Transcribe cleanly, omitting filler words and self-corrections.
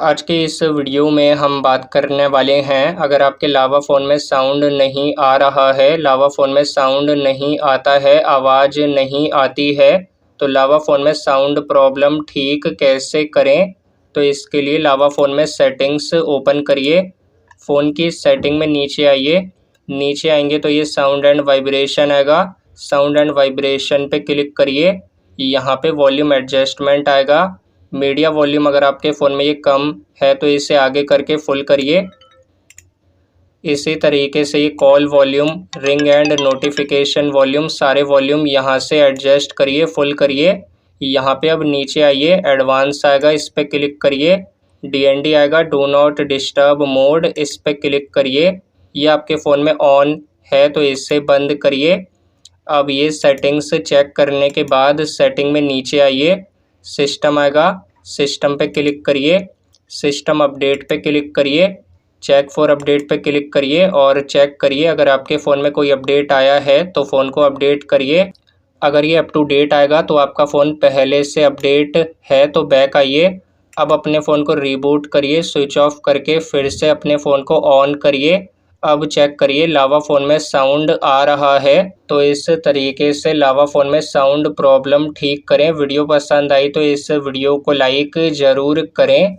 आज के इस वीडियो में हम बात करने वाले हैं, अगर आपके लावा फ़ोन में साउंड नहीं आ रहा है, लावा फ़ोन में साउंड नहीं आता है, आवाज़ नहीं आती है, तो लावा फ़ोन में साउंड प्रॉब्लम ठीक कैसे करें। तो इसके लिए लावा फ़ोन में सेटिंग्स ओपन करिए, फ़ोन की सेटिंग में नीचे आइए, नीचे आएंगे तो ये साउंड एंड वाइब्रेशन आएगा, साउंड एंड वाइब्रेशन पे क्लिक करिए। यहाँ पे वॉल्यूम एडजस्टमेंट आएगा, मीडिया वॉल्यूम अगर आपके फ़ोन में ये कम है तो इसे आगे करके फुल करिए। इसी तरीके से ये call volume, ring and notification volume, सारे वॉल्यूम यहाँ से एडजस्ट करिए, फुल करिए। यहाँ पे अब नीचे आइए, एडवांस आएगा, इस पर क्लिक करिए। DND आएगा, डू नॉट डिस्टर्ब मोड, इस पर क्लिक करिए। ये आपके फ़ोन में ऑन है तो इसे बंद करिए। अब ये सेटिंग्स चेक करने के बाद सेटिंग में नीचे आइए, सिस्टम आएगा, सिस्टम पे क्लिक करिए, सिस्टम अपडेट पे क्लिक करिए, चेक फॉर अपडेट पे क्लिक करिए और चेक करिए अगर आपके फ़ोन में कोई अपडेट आया है तो फ़ोन को अपडेट करिए। अगर ये अप टू डेट आएगा तो आपका फ़ोन पहले से अपडेट है तो बैक आइए। अब अपने फ़ोन को रीबूट करिए, स्विच ऑफ करके फिर से अपने फ़ोन को ऑन करिए। अब चेक करिए लावा फ़ोन में साउंड आ रहा है। तो इस तरीके से लावा फ़ोन में साउंड प्रॉब्लम ठीक करें। वीडियो पसंद आई तो इस वीडियो को लाइक ज़रूर करें।